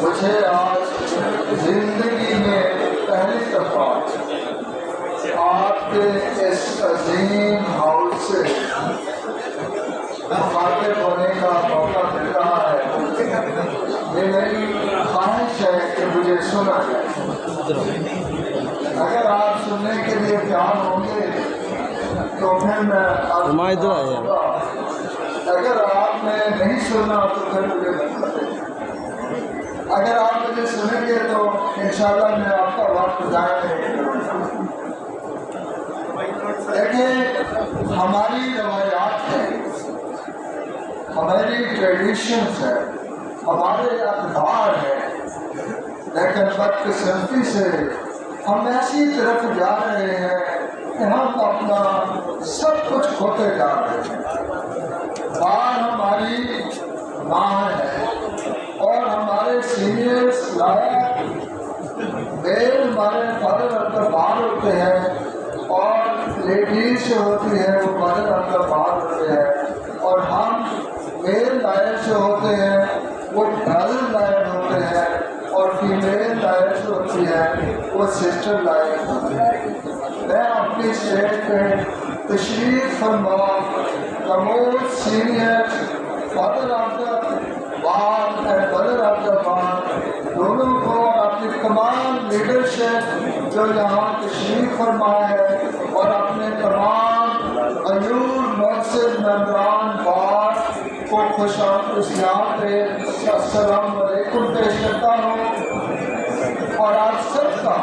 مجھے آج زندگی میں پہلی دفعہ آپ کے اس عظیم ہاؤس سے مخاطب ہونے کا موقع مل رہا ہے۔ یہ میری خواہش ہے کہ مجھے سنا جائے۔ اگر آپ سننے کے لیے تیار ہوں گے تو پھر میں اگر آپ نے نہیں سنا تو پھر مجھے بتائیں۔ اگر آپ مجھے سنیں گے تو انشاءاللہ میں آپ کا وقت ضائع نہیں کروں گا۔ دیکھیں، ہماری روایات ہیں، ہماری ٹریڈیشنز ہیں، ہمارے اقدار ہیں، لیکن بدقسمتی سے ہم ایسی طرف جا رہے ہیں کہ ہم اپنا سب کچھ کھوتے جا رہے ہیں۔ بار ہماری ماں ہے اور ہمارے سینئرز لائق میل ہمارے فادر آف دا بار ہوتے ہیں اور لیڈیز جو ہوتی ہے وہ مدر آف دا بار ہوتے ہیں، اور ہم میل لائق جو ہوتے ہیں وہ برادر لائق ہوتے ہیں، اور فیمیل لائق جو ہوتی ہے وہ سسٹر لائق ہوتی ہے۔ میں اپنی اسٹیج پہ تشریف فرما the most senior father of the bar and brother of the bar دونوں کو اپنی تمام لیڈرشپ جو یہاں تشریف فرما ہے اور اپنے تمام غیور مؤثر ممبران بار کو خوش آمدید السلام علیکم پیش کرتا ہوں، اور آپ سب کا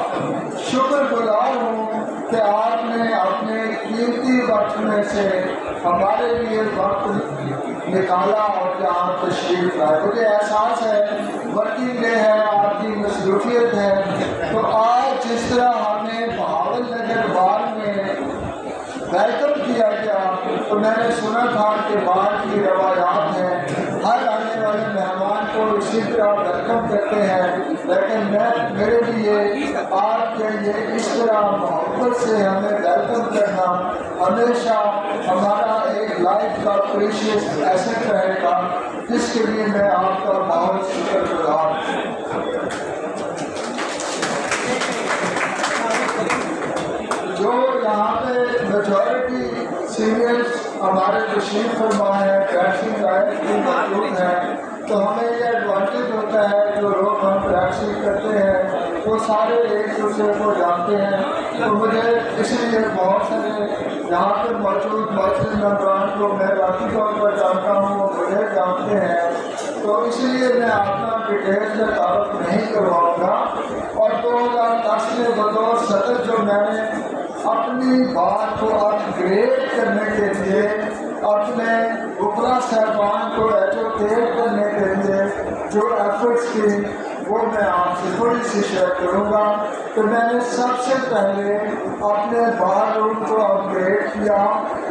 شکر گزار ہوں کہ آپ نے اپنے قیمتی وقت میں سے ہمارے لیے وقت نکالا اور یہاں تشریف لائے۔ مجھے احساس ہے ورکنگ ڈے ہے، آپ کی مصروفیت ہے، تو آج جس طرح ہمیں بہاول نگر بار میں ویلکم کیا گیا تو میں نے سنا تھا کہ بار کی روایات ہیں ہر آنے والے مہمان کو اسی طرح ویلکم کرتے ہیں، لیکن میرے لیے آپ کے یہ اس طرح محبت سے ہمیں ویلکم کرنا ہمیشہ ہمارا ایک لائف کا پریشیس ایسٹ رہے گا، جس کے لیے میں آپ کا بہت شکر گزار ہوں۔ جو یہاں پہ میجورٹی سینئرز ہمارے تشریف فرما ہیں، ٹیکسی لائف کی موجود ہیں، تو ہمیں یہ ایڈوانٹیج ہوتا ہے جو لوگ ہم ٹیکسی کرتے ہیں وہ سارے ایک دوسرے کو جانتے ہیں، تو مجھے اس لیے بہت سارے یہاں پر موجود مؤثر ممبران کو میں ذاتی طور پر جانتا ہوں، وہ مجھے جانتے ہیں، تو اس لیے میں اپنا ڈیٹیل سے تعارف نہیں کرواؤں گا۔ اور 2010 میں بطور صدر جو میں نے اپنی بات کو اپ گریڈ کرنے کے لیے اپنے وکلا صاحبان کو ایجوکیٹ کرنے کے لیے جو ایفرٹس کی وہ میں آپ سے تھوڑی سی شیئر کروں گا۔ تو میں نے سب سے پہلے اپنے بار روم کو اپ گریڈ کیا،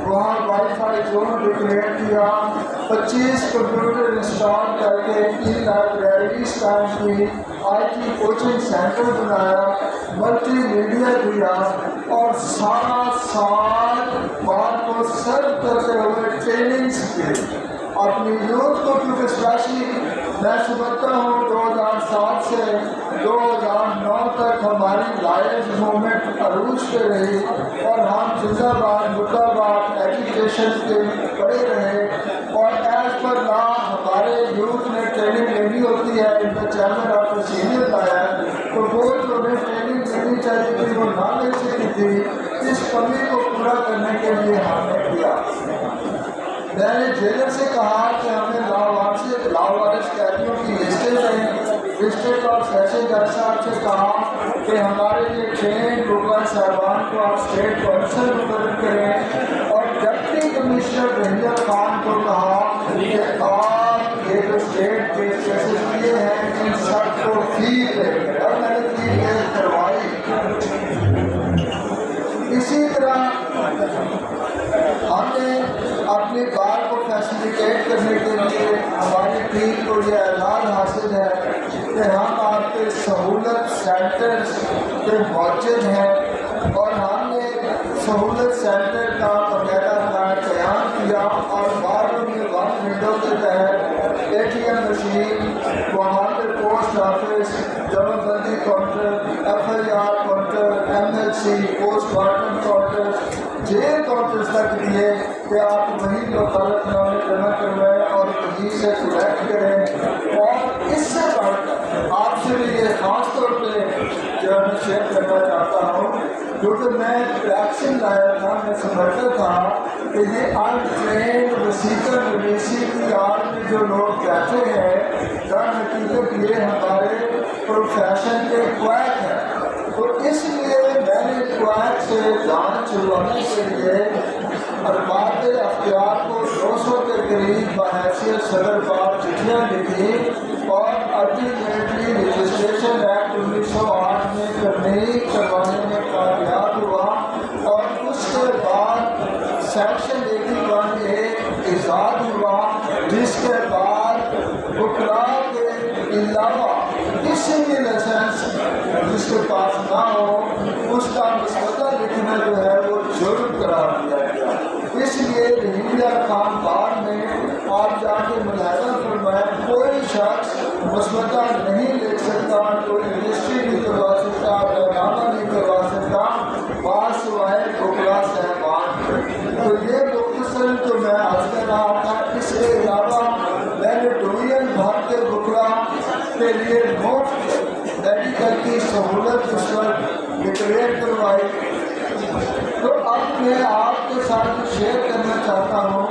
وہاں وائی فائی زون ڈکلیئر کیا، 25 کمپیوٹر انسٹال کر کے ای لائبریریز قائم کی، آئی ٹی کوچنگ سینٹر بنایا، ملٹی میڈیا دیا، اور سارا سال بار کو سرو کرتے ہوئے ٹریننگز کی اپنی یوتھ کو، کیونکہ اسپیشلی میں سمجھتا ہوں 2007 سے 2009 تک ہماری لائف موومنٹ عروج پہ رہی اور ہم زندہ باد مردہ باد ایجوکیشن کے پڑے رہے، اور ایز پر لا ہمارے یوتھ نے ٹریننگ لینی ہوتی ہے، ان کا چیئرمین آف دا سینئر آیا ہے، تو وہ جو انہیں ٹریننگ لینی چاہیے تھی وہ نہ لے سکی تھی، اس کمی کو پورا کرنے کے لیے ہم نے کیا۔ میں نے جیلر سے کہا کہ ہمیں لاوارث قیدیوں کی لسٹیں دیں، ڈسٹرکٹ اور سیشن جج صاحب سے کہا کہ ہمارے لیے ٹرینڈ وکلا صاحبان کو آپ اسٹیٹ کونسل مقرر کریں، اور ڈپٹی کمشنر رنجر خان کو کہا کہ آپ یہ جو اسٹیٹ کیسز کیے ہیں ان سب کو فی دیں، اور میں نے فی کروائی۔ اسی طرح ہم نے اپنی بار کو فیسیلیٹیٹ کرنے کے لیے ہماری ٹیم کو یہ اعلان حاصل ہے کہ ہم آپ کے سہولت سینٹرز کے موجود ہیں، اور ہم نے سہولت سینٹر کا باقاعدہ قیام کیا، اور بار روم میں 1 ونڈو کے embassy post mortem counters jail counters تک دیے کہ آپ وہیں وکالت نامے جمع کروائیں اور وہیں سے کلیکٹ کریں. اور اس سے بڑھ کر آپ سے بھی یہ خاص طور پہ جو میں شیئر کرنا چاہتا ہوں، کیونکہ میں ویکسین لایا تھا، میں سمجھتا تھا کہ یہ انٹرینڈ وسیقہ نویسی کی آڑ میں جو لوگ کہتے ہیں در حقیقت یہ ہمارے پروفیشن کے کویک ہیں. تو اس لیے میں نے کویت سے جان چھڑوانے کے لیے ارباب اختیار کو 200 کے قریب بحیثیت صدر بار چٹھیاں لکھی اور الٹیمیٹلی رجسٹریشن ایکٹ 1908 میں کروانے میں کامیاب ہوا. اور اس کے بعد سیکشن 81A ایجاد ہوا، جس کے بعد وکلاء کے علاوہ کسی بھی لائسنس جس کے پاس نہ ہو اس کا مسودہ لکھنا جو ہے وہ جرم قرار دیا گیا. اس لیے رحیمیہ خان بار میں آپ جا کے ملاحظہ فرمائیں، کوئی شخص مسودہ نہیں لکھ سکتا، کوئی رجسٹری نہیں کروا سکتا، پیغامہ نہیں کروا سکتا، بات سوائے وکلاء صاحبان. تو یہ مختصر جو میں عرض کر رہا تھا. اس کے علاوہ میں نے ڈویژن بھر کے وکلاء کے لیے مفت میڈیکل کی سہولت اس وقت ڈکلیئر کروائی. تو اب میں آپ کے ساتھ شیئر کرنا چاہتا ہوں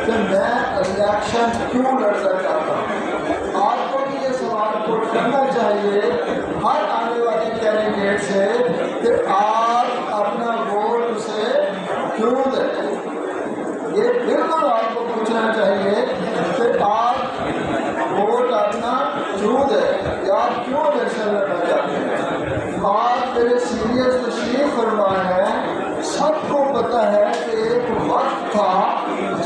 کہ میں الیکشن کیوں لڑنا چاہتا ہوں. آپ کو بھی یہ سوال پوچھ کرنا چاہیے ہر آنے والے کینڈیڈیٹ سے کہ آپ اپنا ووٹ اسے کیوں دیں. یہ بالکل آپ کو پوچھنا چاہیے کہ آپ ووٹ اپنا کیوں دیں یا آپ کیوں الیکشن لڑنا چاہتے ہیں. آپ میرے سینئر تشریف فرما ہیں، سب کو پتہ ہے کہ ایک وقت تھا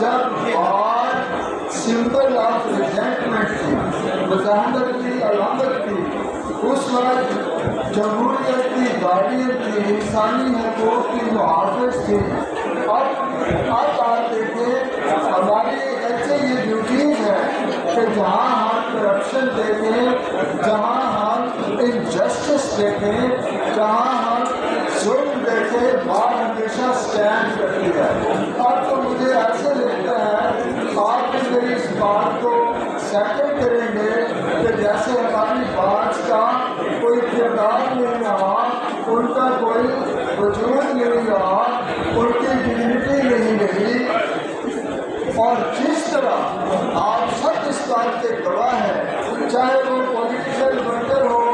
جب بات سمبل آف ریزینٹمنٹ تھی، مزاحمت کی علامت تھی. اس وقت جمہوریت کی گارڈین تھی، انسانی حقوق کی محافظ تھی. اب آپ دیکھیں ہماری ایسے یہ ڈیوٹیز ہیں کہ جہاں ہم کرپشن دیکھیں، جہاں ہم انجسٹس دیکھیں، جہاں ہم ظلم دیکھیں، بات ہمیشہ اسٹینڈ کرتی ہے. اب تو مجھے ایسے لگتا ہے آپ بھی میری اس بات کو سیکنڈ کریں گے کہ جیسے ہماری بات کا کوئی کردار نہیں رہا، ان کا کوئی وجود نہیں رہا، ان کی ڈگنیٹی نہیں رہی. اور جس طرح آپ سب اس بات کے گواہ ہیں، چاہے وہ پولیٹیکل ورکر ہو،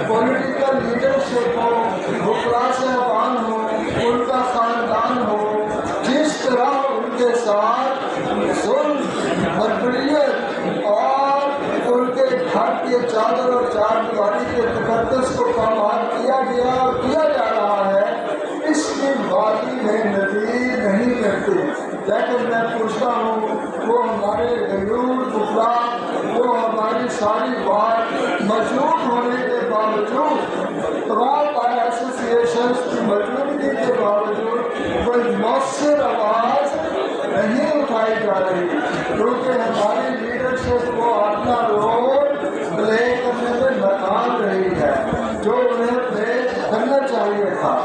پولیٹیکل لیڈرشپ ہو، وکلاء صاحبان ہو، ان کا خاندان ہو، جس طرح ان کے ساتھ ظلم، بربریت اور ان کے گھر کے چادر اور چار دیواری کے تقدس کو پامال کیا گیا اور کیا جا رہا ہے، اس کی بازی میں نظیر نہیں کرتی. لیکن میں پوچھتا ہوں وہ ہمارے غیور وکلاء، وہ ہماری ساری بات موجود ہونے کے باوجود، تمام بار ایسوسیشنز کی موجودگی کے باوجود کوئی مؤثر آواز نہیں اٹھائی جا رہی، کیونکہ ہماری لیڈرشپ کو اپنا رول پلے کرنے میں ناکام رہی ہے جو انہیں پلے کرنا چاہیے تھا.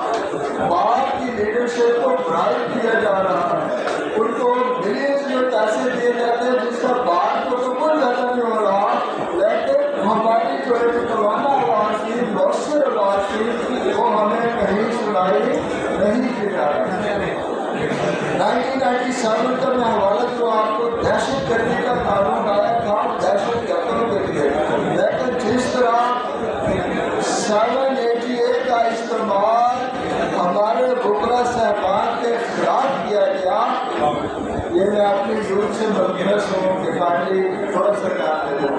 باپ کی لیڈرشپ کو برائٹ کیا جا رہا ہے، ان کو ملینز میں پیسے دیے جاتے ہیں جس کا باپ کو تو کوئی زیادہ نہیں ہو رہا. لیکن ہماری جو ایک توانا آواز تھی، مؤثر آواز تھی، وہ ہمیں کہیں سنائی نہیں دی جا رہی. 1997 کا میں حوالہ جو آپ کو دہشت گردی کا قانون آیا تھا دہشت گردوں کے لیے، لیکن جس طرح 788 کا استعمال ہمارے وکلاء صاحبان کے خلاف کیا گیا، یہ میں اپنی ضرورت سے ملمس ہوں کہ کاٹلی تھوڑا سا کام دے دوں.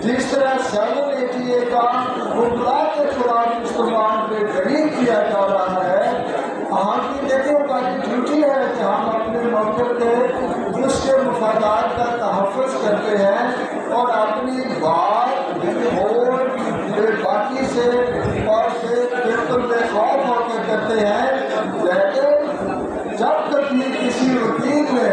جس طرح 788 کا وکلاء کے خلاف استعمال پہ دلیل کیا جا رہا ہے، ہم کی دیکھیں ہماری ڈیوٹی ہے کہ ہم اپنے موقع پہ اس کے مفادات کا تحفظ کرتے ہیں اور اپنی بات ووٹ باقی سے اور سے بالکل بے خوف ہو کے کرتے ہیں. لیکن جب کبھی کسی وکیل نے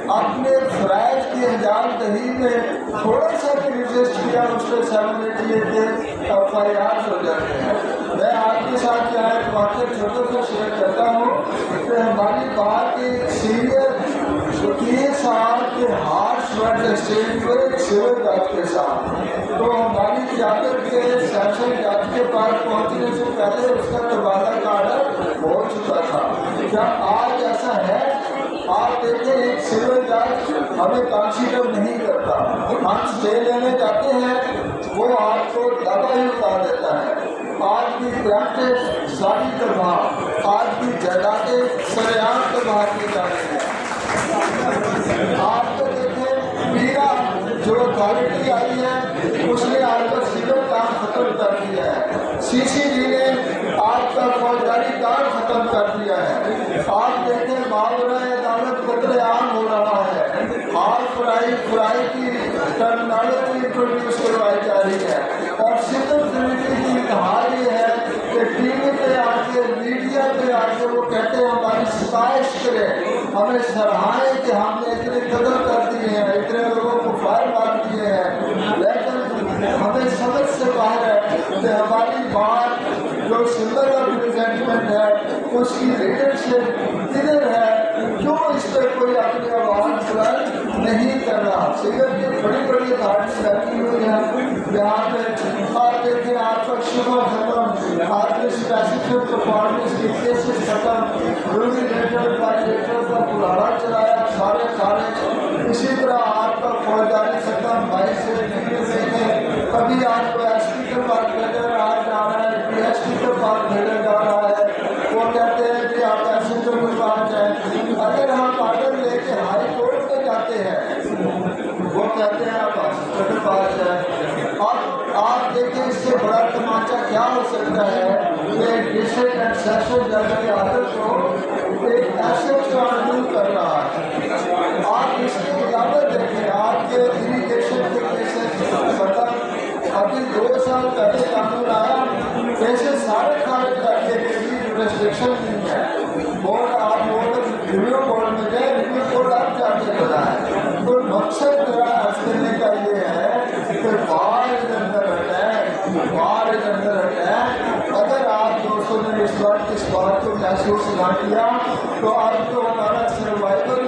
اپنے فرائض کی انجام دہی میں تھوڑا سا بھی ریزسٹ کیا اس پہ 788 کے FIR ہو جاتے ہیں۔ میں آپ کے ساتھ کیا ایک واقعہ چھوٹا سا شیئر کرتا ہوں کہ ہماری بات کی سینئر وکیل صاحب کے ہارش ورڈ ایکسچینج ہوئے ایک سول جج کے ساتھ، تو ہماری قیادت کے سیشن جج کے پاس پہنچنے سے پہلے اس کا تبادلہ کا آرڈر ہو چکا تھا۔ کیا آج ایسا ہے؟ آپ دیکھیں ایک سول جج ہمیں کنسیڈر نہیں کرتا، ہم اسٹے لینے جاتے ہیں وہ آپ کو دبا ہی اتار دیتا ہے۔ آج کی پریکٹس ساری تباہ، آج کی جائیدادیں سریعام تباہ کی جا رہی ہیں۔ آپ کو دیکھیں میرا جو اتھارٹی آئی ہے اس نے آج کا سول کام ختم کر دیا ہے، CCD نے آج کا فوجداری کام ختم کر دیا ہے۔ آپ دیکھیں معاملہ عدالت قتل عام ہو رہا ہے، ہال فرائی کی ٹرمینالوجی انٹروڈیوس کروائی جا رہی ہے، اور سٹم کمیٹی کی انتہا یہ ہے کہ ٹی وی پہ آ کے میڈیا پہ آ کے وہ کہتے ہیں ہماری ستائش کریں، ہمیں سراہائیں کہ ہم نے اتنے قدر کر دیے ہیں، اتنے لوگوں کو فائر مار دیے ہیں، لیکن ہمیں سمجھ سے باہر ہے کہ ہماری بات جو سمبل آف ریپرزینٹمنٹ ہے اس کی لیڈرشپ کدھر ہے، کیوں اس پہ کوئی اپنی آواز بلند نہیں کر رہا۔ سیگر کی بڑی بڑی اتھارٹی بیٹھی ہوئی ہیں یہاں پہ، اور دیکھیں آپ کا شبہ ختم، آپ کے اسپیسیفک پرفارمنس کی کیسز ختم، رومیلیٹر بائیلیٹر کا پلاڑا چلایا سارے خارج، اسی طرح آپ کا فوجداری ختم، 22 سے دیکھیں کبھی آپ کو SP کے پاس بھیجا جا رہا ہے، PSP کے پاس بھیجا جا رہا ہے، وہ کہتے ہیں کہ آپ ایسے کے پاس جائیں۔ اگر ہم آرڈر لے کے ہائی کورٹ میں جاتے ہیں وہ کہتے ہیں آپ اسپیکر کے پاس جائیں۔ آپ دیکھیں اس سے بڑا تماچا کیا ہو سکتا ہے کہ ڈسٹرکٹ اینڈ سیشن جج کے آرڈر کو ایک ایسے قانون کر رہا ہے۔ آپ اس کی علاوہ دیکھیں آپ کے اریگیشن کے کیسز ختم، ابھی 2 سال پہلے قانون آیا کیسے سارے خارج کر کے ریسٹرکشن نہیں ہے، بورڈ آپ بورڈ ریویو بورڈ میں گئے، ریویو بورڈ آپ جا کے بتائیں۔ تو مقصد میرا عرض کرنے کا یہ ہے کہ بار از انڈر اٹیک، اگر آپ دوستوں نے اس وقت اس بات کو محسوس نہ کیا تو اب تو ہمارا سروائیول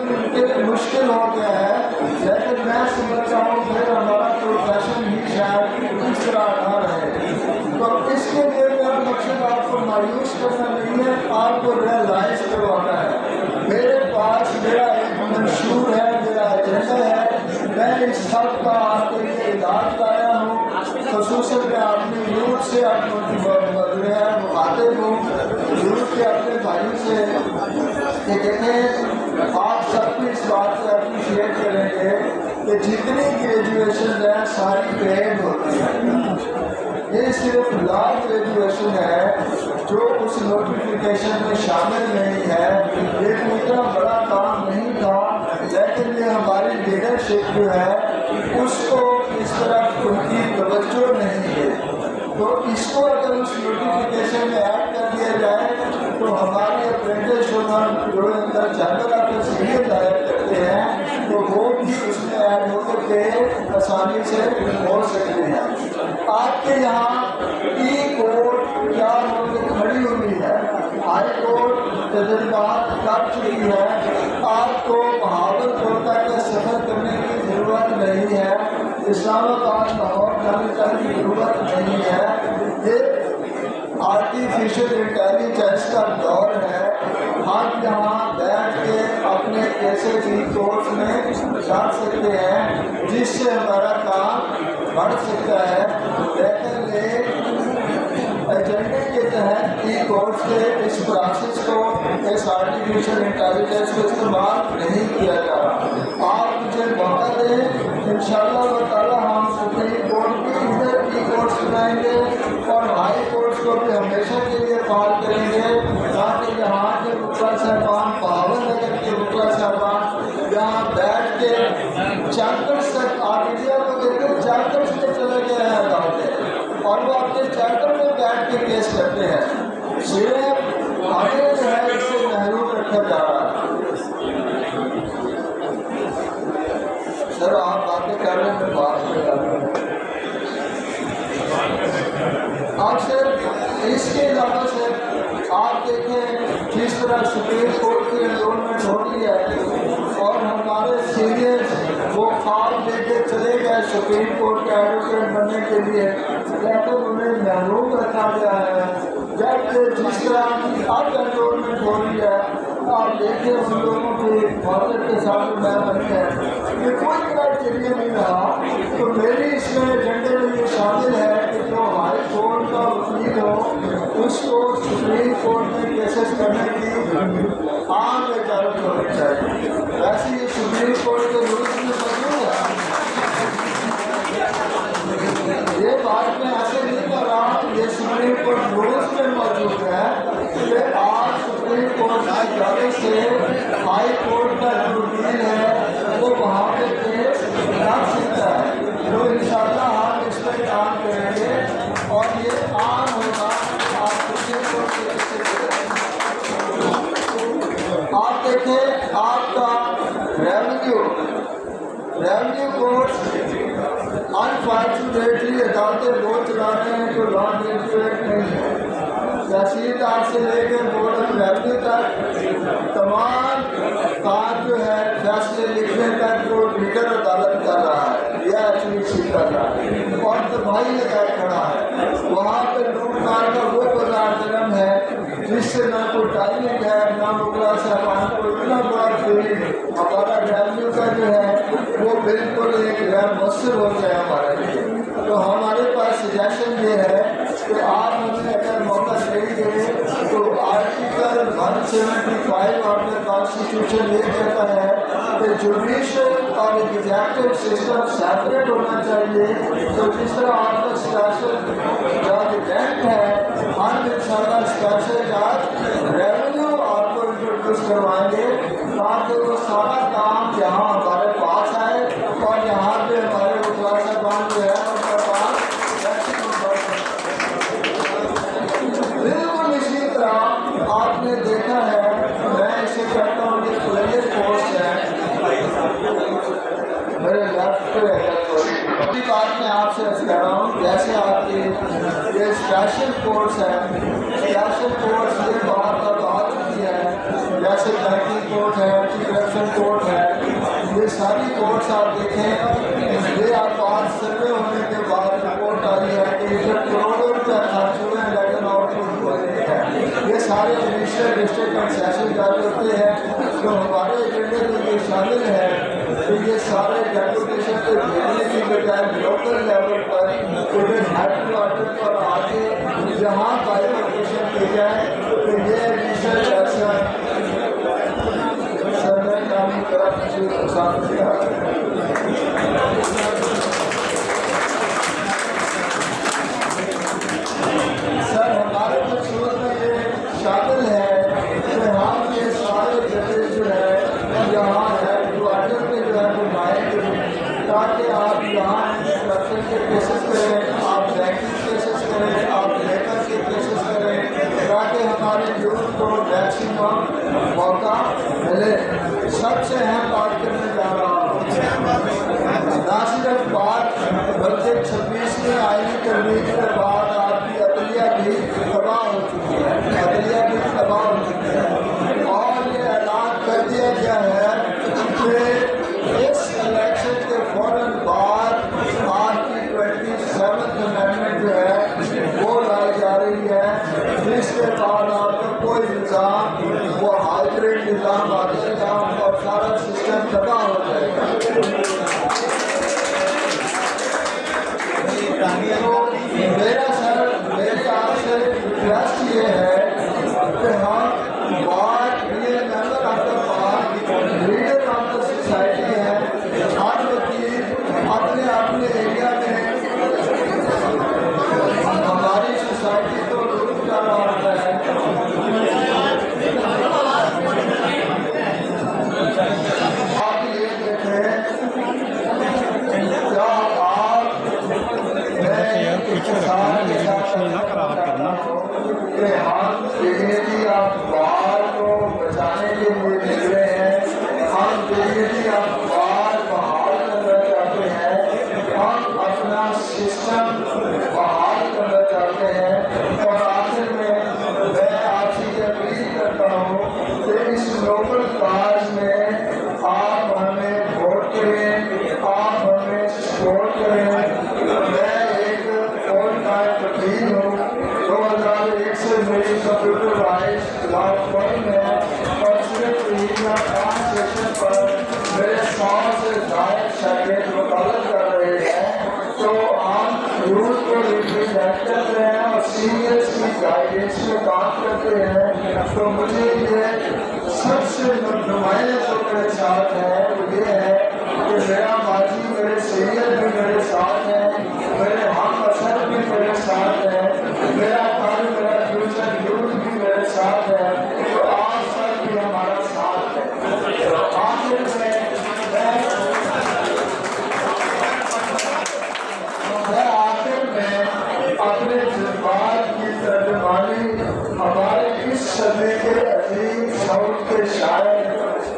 مشکل ہو گیا ہے، لیکن میں سمجھتا ہوں پھر ہمارا پروفیشن ہی شاید اس طرح نہ رہے۔ تو اس کے لیے میرا مقصد آپ کو مایوس کرنا نہیں ہے، آپ کو ریئلائز کروانا ہے۔ میرے پاس میرا ایک منشور ہے، میرا ایجنڈا ہے، میں اس سب کا آپ کے لیے علاج لایا ہوں، خصوصاً میں اپنی یوتھ سے مخاطب ہوں، یوتھ کے اپنے بھائی سے کہ دیکھیں آپ سب کو اس بات سے اپریشیٹ کریں گے کہ جتنی گریجویشن ہے ساری پیڈ ہوتی ہے، یہ صرف لا گریجویشن ہے جو اس نوٹیفیکیشن میں شامل نہیں ہے، یہ کوئی اتنا بڑا کام نہیں تھا، لیکن یہ ہماری لیڈرشپ جو ہے اس کو اس طرح ان کی توجہ نہیں ہے، تو اس کو اگر اس نوٹیفیکیشن میں ایڈ کر دیا جائے تو ہمارے اپرینٹس جو اندر جنرل آپ سیریل دائر کرتے ہیں تو وہ بھی اس میں ایڈ ہو کر کے آسانی سے ہو سکتے ہیں۔ آپ کے یہاں ای کورٹ کیا ہو کے کھڑی ہوئی ہے، ہائی کورٹ تجربات کر چکی ہے، آپ کو بہاولپور تک سفر کرنے کی ضرورت نہیں ہے، اسلام آباد لاہور جانے کی ضرورت نہیں ہے، یہ آرٹیفیشل انٹیلیجنس کا دور ہے، ہم یہاں بیٹھ کے اپنے کیسز ہی کورس میں جا سکتے ہیں جس سے ہمارا کام بڑھ سکتا ہے، لیکن ایجنڈے کے تحت ای کورس کے اس پروسیس کو اس آرٹیفیشل انٹیلیجنس کو استعمال نہیں کیا جا رہا۔ آپ مجھے موقع دیں، انشاءاللہ تعالیٰ ہم سپریم کورٹ بھی ادھر ای کورس بنائیں گے اور ہائی کورٹس کو بھی ہمیشہ کے لیے فعال کریں گے تاکہ یہاں کے وکلا صاحبان، بہاول نگر کے وکلا صاحبان یہاں بیٹھ کے چارٹرس تک، آپ انڈیا کو دیکھیں چارٹرس پہ چلے گئے ہیں عدالتیں اور وہ اپنے چارٹر میں بیٹھ کے کیس کرتے ہیں، صرف ہمیں جو ہے اس سے محروم رکھا جا رہا ہے۔ سر آپ باتیں کر رہے ہیں میں بات کر رہا ہوں. اب سر اس کے علاوہ سر آپ دیکھیں جس طرح سپریم کورٹ کی انرولمنٹ ہو رہی ہے اور ہمارے سینئرز وہ خواب لے کے چلے گئے سپریم کورٹ کے ایڈوکیٹ بننے کے لیے، لیکن انہیں محروم رکھا گیا ہے. جبکہ جس طرح اب انرولمنٹ ہو رہی ہے آپ دیکھیں ان لوگوں کی حفاظت کے ساتھ میں بنتے ہیں، یہ کوئی کرائٹیریا نہیں رہا. تو میری اس میں ایجنڈے میں یہ شامل ہے کہ جو ہائی کورٹ کا وکیل ہو اس کو سپریم کورٹ میں کیسز کرنے کی عام اجازت ہونی چاہیے. ویسے یہ سپریم کورٹ کے رولز میں موجود ہے. یہ بات میں ایسے نہیں کر رہا، یہ سپریم کورٹ رولز میں موجود ہے کہ آپ سپریم کورٹ کی اجازت سے ہائی کورٹ کا جو وکیل ہے وہ وہاں پہ کیس رکھ سکتا ہے. تو انشاءاللہ ہم اس پہ کام کریں گے اور یہ عام ہوگا. آپ دیکھیں آپ کا ریونیو کورٹ انفارچونیٹلی عدالتیں وہ چلا رہے ہیں جو نان ریگولیٹ نہیں ہے. تحصیلدار سے لے کے بورڈ آف ریونیو تک تمام کام جو ہے فیصلے لکھنے تک جو لیڈر عدالت کر رہا ہے یا ایچ کر رہا ہے اور تباہی لگائے کھڑا ہے. وہاں پہ لوٹ مار کا وہ بازار گرم ہے جس سے نہ کوئی ٹائمنگ ہے نہ مغلا صاحبان کو اتنا بڑا فیلنگ. ہمارا ریونیو کا جو ہے وہ بالکل ایک غیر مؤثر ہو گیا ہمارے لیے. تو ہمارے پاس سجیشن یہ ہے کہ آپ ہمیں اگر موقع دیں گے تو آرٹیکل 175 آف دا کانسٹیٹیوشن یہ کہتا ہے کہ جوڈیشل اور ایگزیکٹو سسٹم سیپریٹ ہونا چاہیے. تو جس طرح آپ کا اسپیشل جج ریٹ ہے ہم انشاءاللہ اسپیشل جج ریونیو آپ کو انٹروڈیوس کروائیں گے تاکہ وہ سارا کام یہاں ہمارے پاس آئے اور یہاں پہ ہمارے وکلا صاحبان جو ہے ان کا کام بالکل اسی طرح آپ نے دیکھا ہے. میں اسے کہتا ہوں کہ پلیئر فورس ہے میرے لیفٹ پہ ہے. بات میں آپ سے کہہ رہا ہوں جیسے آپ کی یہ اسپیشل کورس ہے. اسپیشل کورس یہ بات اب آ چکی ہے جیسے بینکنگ کورٹ ہے کرپشن کورٹ ہے. یہ ساری کورٹس آپ دیکھیں یہ آپ آج سروے ہونے کے بعد رپورٹ آئی ہے کہ یہ کروڑوں روپے خرچ ہوئے ہیں لیکن آؤٹ پٹ ہوا نہیں ہے. یہ سارے جوڈیشل ڈسٹرکٹ اینڈ سیشن جج ہوتے ہیں جو ہمارے ایجنڈے میں یہ شامل ہے کہ یہ سارے ڈیپوٹیشن کو بھیجنے کی بجائے لوکل لیول پر انہیں ہیڈ کوارٹر پر آ کے جہاں بائیفرکیشن کی جائے تو یہ ایڈیشنل ایسا سرمایہ کاری کا مسافر کیا سر ہمارے مقصود میں یہ شامل ہے کہ ہم یہ سارے ججز جو ہے یہاں ہیڈ کوارٹر میں جو ہے بنائیں گے تاکہ آپ یہاں کرپشن کے کیسز کریں آپ بینکنگ کیسز کریں آپ لیبر کے کیسز کریں تاکہ ہمارے یوتھ کو میکسیمم موقع ملے. سب سے اہم بات کرنے جا رہا ہوں نہ صرف بات بلکہ 26ویں آئینی تجویز کے بعد آپ کی عدلیہ بھی تباہ ہو چکی ہے. عدلیہ بھی تباہ ہو چکی ہے اور یہ اعلان کر دیا گیا ہے کہ اس الیکشن کے فوراً بعد آپ کی 27th امینڈمنٹ جو ہے وہ لائی جا رہی ہے جس کے بعد آپ کا کوئی نظام وہ ہائیبریڈ نظام آ جائے گا اور سارا سسٹم تباہ ہو جائے گا. تو میرا سر میری آپ سے ریکویسٹ یہ ہے کہ ہم بات یہ member of the bar leader of the society ہے ہر وکیل اپنے اپنے ایریا میں ہماری سوسائٹی کو روز کر رہا ہوتا ہے. آپ یہ دیکھیں کریں. میں ایک فون کا وکیل ہوں. 2001 سے میری کمپیوٹرائز کلاس 1 ہے اور صرف 3 یا 5 سیشن پر میرے 100 سے زائد شاگرد وکالت کر رہے ہیں. تو عام یوز کو ریپریزینٹ کرتے ہیں اور سینئرس کی گائیڈنس میں کام کرتے ہیں. تو مجھے یہ سب سے نمایاں جو میرے ساتھ ہے وہ یہ ہے کہ میرا ماضی میرے سینئر بھی میرے ساتھ ہیں, میرے ہم اثر بھی میرے ساتھ ہیں, میرا کل میرا فیوچر یوتھ بھی میرے ساتھ ہے. تو آپ سب بھی ہمارا ساتھ ہے. آخر میں اپنے جذبات کی ترجمانی ہمارے اس صدی کے عظیم شوق کے شاعر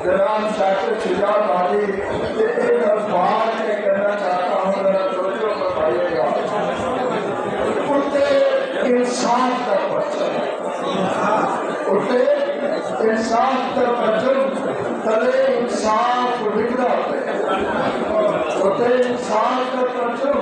جناب شاکر شجاع مالی کے ایک الفاظ میں کہنا چاہتا ہوں, ذرا توجہ فرمائیے گا. اٹھے انصاف کا پرچم, اٹھے انصاف کا پرچم, تلے انصاف بگڑا پہ. اٹھے انصاف کا پرچم,